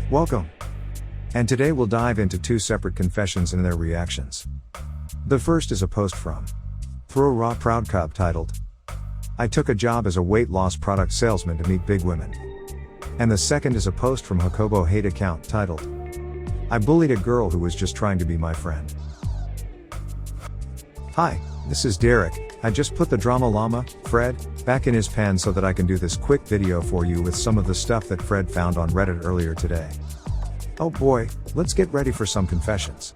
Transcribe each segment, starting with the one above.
Welcome! And today we'll dive into two separate confessions and their reactions. The first is a post from Throw Raw Proud Cub titled, "I took a job as a weight loss product salesman to meet big women." And the second is a post from Jacobo Hate account titled, "I bullied a girl who was just trying to be my friend." Hi, this is Derek. I just put the Drama Llama, Fred, back in his pen so that I can do this quick video for you with some of the stuff that Fred found on Reddit earlier today. Oh boy, let's get ready for some confessions.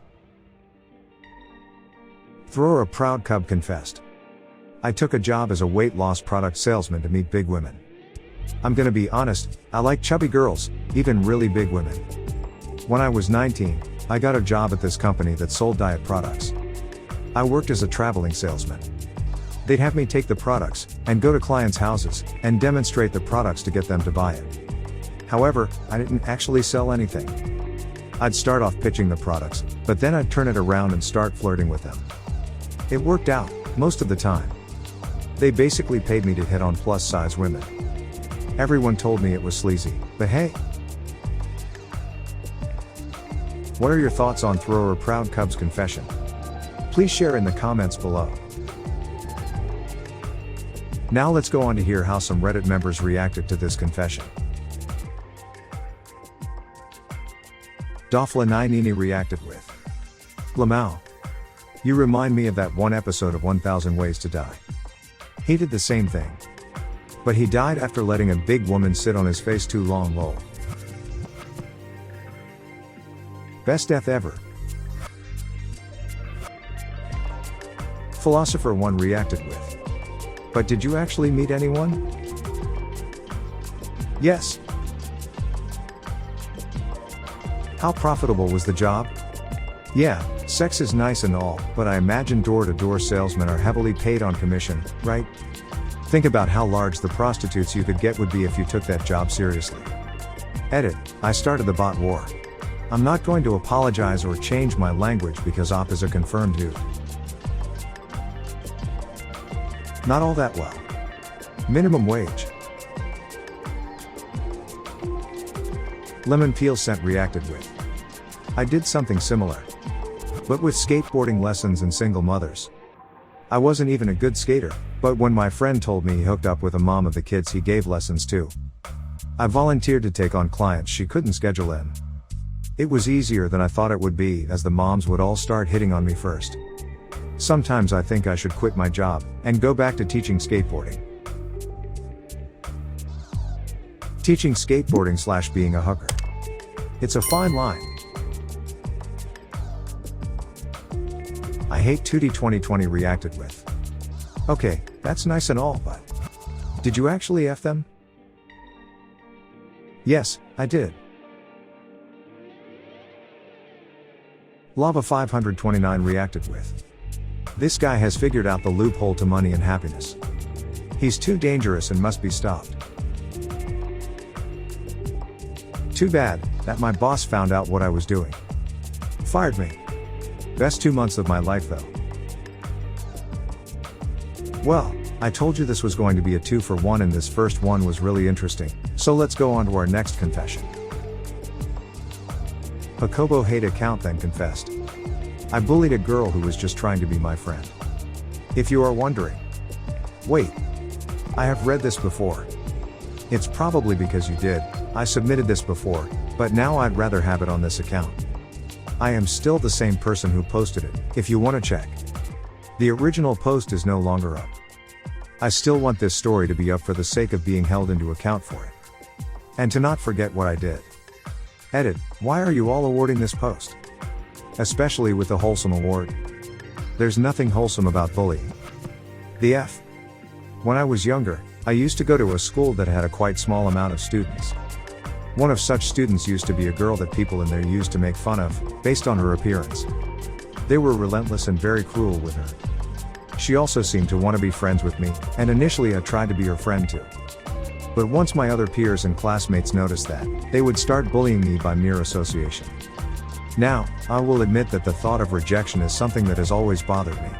Throw a Proud Cub confessed, "I took a job as a weight loss product salesman to meet big women. I'm gonna be honest, I like chubby girls, even really big women. When I was 19, I got a job at this company that sold diet products. I worked as a traveling salesman. They'd have me take the products, and go to clients' houses, and demonstrate the products to get them to buy it. However, I didn't actually sell anything. I'd start off pitching the products, but then I'd turn it around and start flirting with them. It worked out, most of the time. They basically paid me to hit on plus-size women. Everyone told me it was sleazy, but hey. What are your thoughts on Thrower Proud Cub's confession? Please share in the comments below. Now let's go on to hear how some Reddit members reacted to this confession. Dofla9nini reacted with, "Lamau. You remind me of that one episode of 1000 Ways to Die. He did the same thing. But he died after letting a big woman sit on his face too long, lol. Best death ever." Philosopher1 reacted with, "But did you actually meet anyone?" Yes. How profitable was the job? Yeah, sex is nice and all, but I imagine door-to-door salesmen are heavily paid on commission, right? Think about how large the prostitutes you could get would be if you took that job seriously. Edit, I started the bot war. I'm not going to apologize or change my language because Op is a confirmed dude. Not all that well. Minimum wage. Lemon Peel Scent reacted with, "I did something similar. But with skateboarding lessons and single mothers. I wasn't even a good skater, but when my friend told me he hooked up with a mom of the kids he gave lessons to, I volunteered to take on clients she couldn't schedule in. It was easier than I thought it would be, as the moms would all start hitting on me first. Sometimes I think I should quit my job and go back to teaching skateboarding." Teaching skateboarding / being a hooker. It's a fine line. I Hate 2D 2020 reacted with, "Okay, that's nice and all, but did you actually F them?" Yes, I did. Lava 529 reacted with, "This guy has figured out the loophole to money and happiness. He's too dangerous and must be stopped. Too bad that my boss found out what I was doing. Fired me. Best 2 months of my life though." Well, I told you this was going to be a 2-for-1 and this first one was really interesting, so let's go on to our next confession. Jacobo Hate account then confessed, "I bullied a girl who was just trying to be my friend." If you are wondering, wait, I have read this before. It's probably because you did. I submitted this before, but now I'd rather have it on this account. I am still the same person who posted it, if you want to check. The original post is no longer up. I still want this story to be up for the sake of being held into account for it. And to not forget what I did. Edit, why are you all awarding this post? Especially with the wholesome award. There's nothing wholesome about bullying. The F. When I was younger, I used to go to a school that had a quite small amount of students. One of such students used to be a girl that people in there used to make fun of, based on her appearance. They were relentless and very cruel with her. She also seemed to want to be friends with me, and initially I tried to be her friend too. But once my other peers and classmates noticed that, they would start bullying me by mere association. Now, I will admit that the thought of rejection is something that has always bothered me.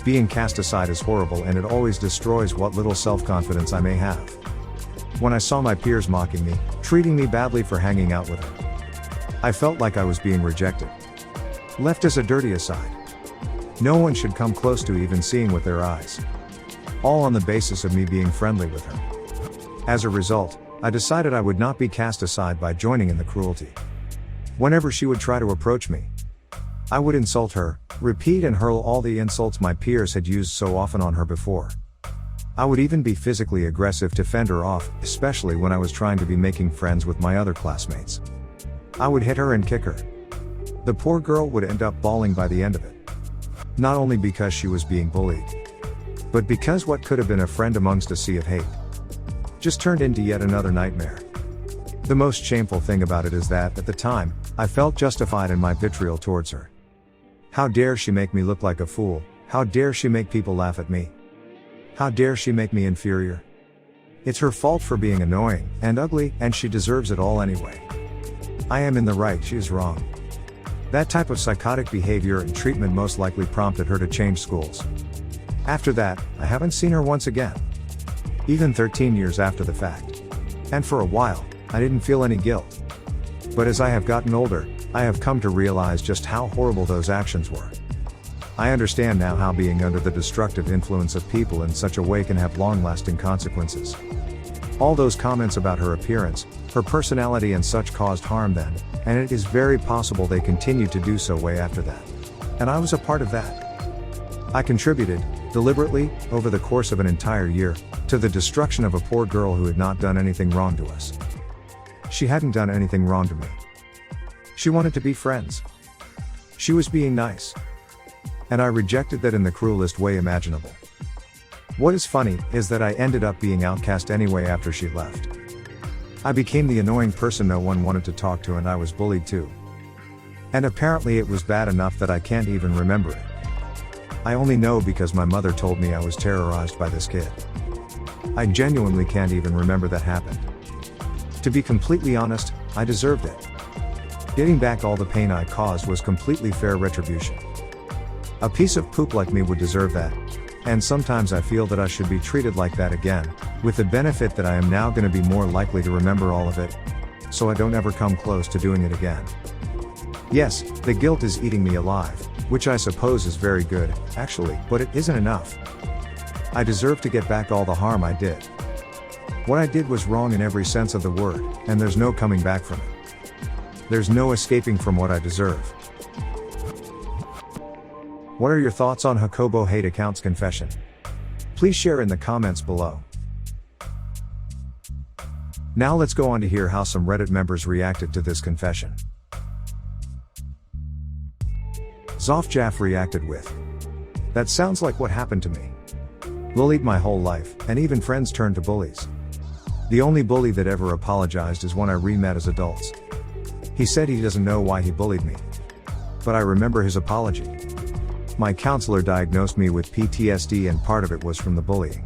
Being cast aside is horrible and it always destroys what little self-confidence I may have. When I saw my peers mocking me, treating me badly for hanging out with her, I felt like I was being rejected. Left as a dirty aside. No one should come close to even seeing with their eyes. All on the basis of me being friendly with her. As a result, I decided I would not be cast aside by joining in the cruelty. Whenever she would try to approach me, I would insult her, repeat and hurl all the insults my peers had used so often on her before. I would even be physically aggressive to fend her off, especially when I was trying to be making friends with my other classmates. I would hit her and kick her. The poor girl would end up bawling by the end of it. Not only because she was being bullied, but because what could have been a friend amongst a sea of hate just turned into yet another nightmare. The most shameful thing about it is that, at the time, I felt justified in my vitriol towards her. How dare she make me look like a fool? How dare she make people laugh at me? How dare she make me inferior? It's her fault for being annoying and ugly, and she deserves it all anyway. I am in the right, she is wrong. That type of psychotic behavior and treatment most likely prompted her to change schools. After that, I haven't seen her once again. Even 13 years after the fact. And for a while, I didn't feel any guilt. But as I have gotten older, I have come to realize just how horrible those actions were. I understand now how being under the destructive influence of people in such a way can have long-lasting consequences. All those comments about her appearance, her personality and such caused harm then, and it is very possible they continued to do so way after that. And I was a part of that. I contributed, deliberately, over the course of an entire year, to the destruction of a poor girl who had not done anything wrong to us. She hadn't done anything wrong to me. She wanted to be friends. She was being nice. And I rejected that in the cruelest way imaginable. What is funny is that I ended up being outcast anyway after she left. I became the annoying person no one wanted to talk to, and I was bullied too. And apparently it was bad enough that I can't even remember it. I only know because my mother told me I was terrorized by this kid. I genuinely can't even remember that happened. To be completely honest, I deserved it. Getting back all the pain I caused was completely fair retribution. A piece of poop like me would deserve that. And sometimes I feel that I should be treated like that again, with the benefit that I am now going to be more likely to remember all of it, so I don't ever come close to doing it again. Yes, the guilt is eating me alive, which I suppose is very good, actually, but it isn't enough. I deserve to get back all the harm I did. What I did was wrong in every sense of the word, and there's no coming back from it. There's no escaping from what I deserve. What are your thoughts on Jacobo Hate Account's confession? Please share in the comments below. Now let's go on to hear how some Reddit members reacted to this confession. Zofjaff reacted with, "That sounds like what happened to me. Bullied my whole life, and even friends turned to bullies. The only bully that ever apologized is one I re-met as adults. He said he doesn't know why he bullied me. But I remember his apology. My counselor diagnosed me with PTSD, and part of it was from the bullying.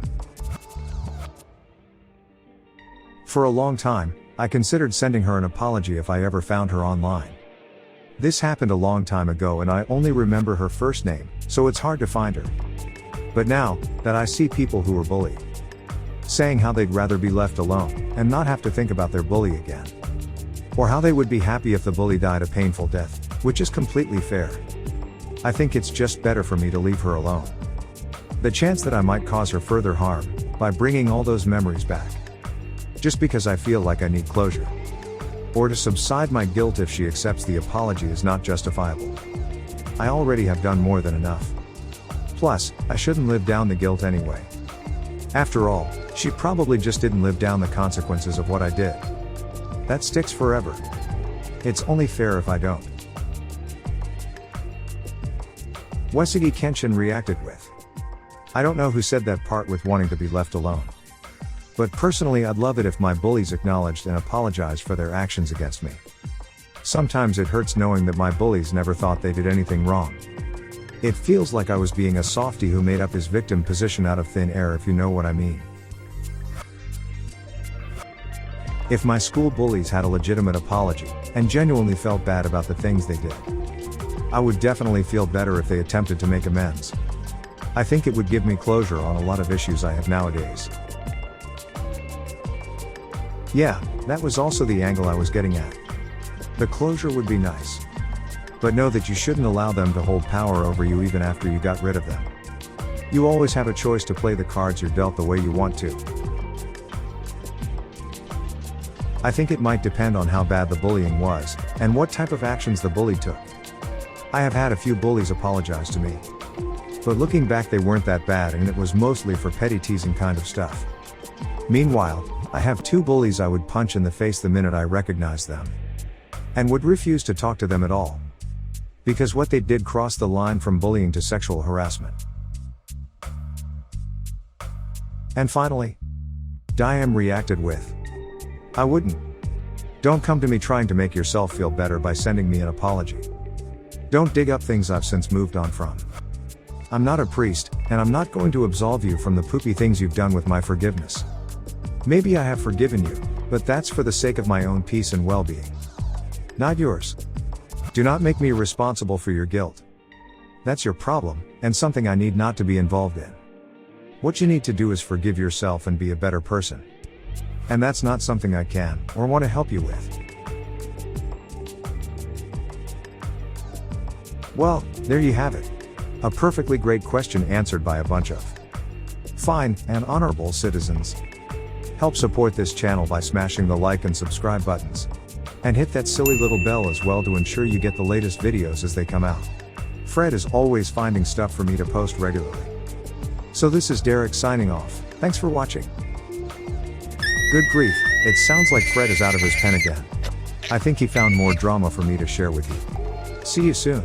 For a long time, I considered sending her an apology if I ever found her online. This happened a long time ago and I only remember her first name, so it's hard to find her. But now, that I see people who were bullied saying how they'd rather be left alone, and not have to think about their bully again. Or how they would be happy if the bully died a painful death, which is completely fair. I think it's just better for me to leave her alone. The chance that I might cause her further harm, by bringing all those memories back. Just because I feel like I need closure. Or to subside my guilt if she accepts the apology is not justifiable. I already have done more than enough. Plus, I shouldn't live down the guilt anyway. After all, she probably just didn't live down the consequences of what I did. That sticks forever. It's only fair if I don't." Wesigi Kenshin reacted with, "I don't know who said that part with wanting to be left alone. But personally I'd love it if my bullies acknowledged and apologized for their actions against me. Sometimes it hurts knowing that my bullies never thought they did anything wrong. It feels like I was being a softie who made up his victim position out of thin air, if you know what I mean. If my school bullies had a legitimate apology, and genuinely felt bad about the things they did, I would definitely feel better if they attempted to make amends. I think it would give me closure on a lot of issues I have nowadays." Yeah, that was also the angle I was getting at. The closure would be nice. But know that you shouldn't allow them to hold power over you even after you got rid of them. You always have a choice to play the cards you're dealt the way you want to. I think it might depend on how bad the bullying was, and what type of actions the bully took. I have had a few bullies apologize to me. But looking back, they weren't that bad, and it was mostly for petty teasing kind of stuff. Meanwhile, I have 2 bullies I would punch in the face the minute I recognized them. And would refuse to talk to them at all. Because what they did crossed the line from bullying to sexual harassment. And finally, Diam reacted with, "I wouldn't. Don't come to me trying to make yourself feel better by sending me an apology. Don't dig up things I've since moved on from. I'm not a priest, and I'm not going to absolve you from the poopy things you've done with my forgiveness. Maybe I have forgiven you, but that's for the sake of my own peace and well-being. Not yours. Do not make me responsible for your guilt. That's your problem, and something I need not to be involved in. What you need to do is forgive yourself and be a better person. And that's not something I can, or want to help you with." Well, there you have it. A perfectly great question answered by a bunch of fine and honorable citizens. Help support this channel by smashing the like and subscribe buttons. And hit that silly little bell as well to ensure you get the latest videos as they come out. Fred is always finding stuff for me to post regularly. So this is Derek signing off. Thanks for watching. Good grief, it sounds like Fred is out of his pen again. I think he found more drama for me to share with you. See you soon.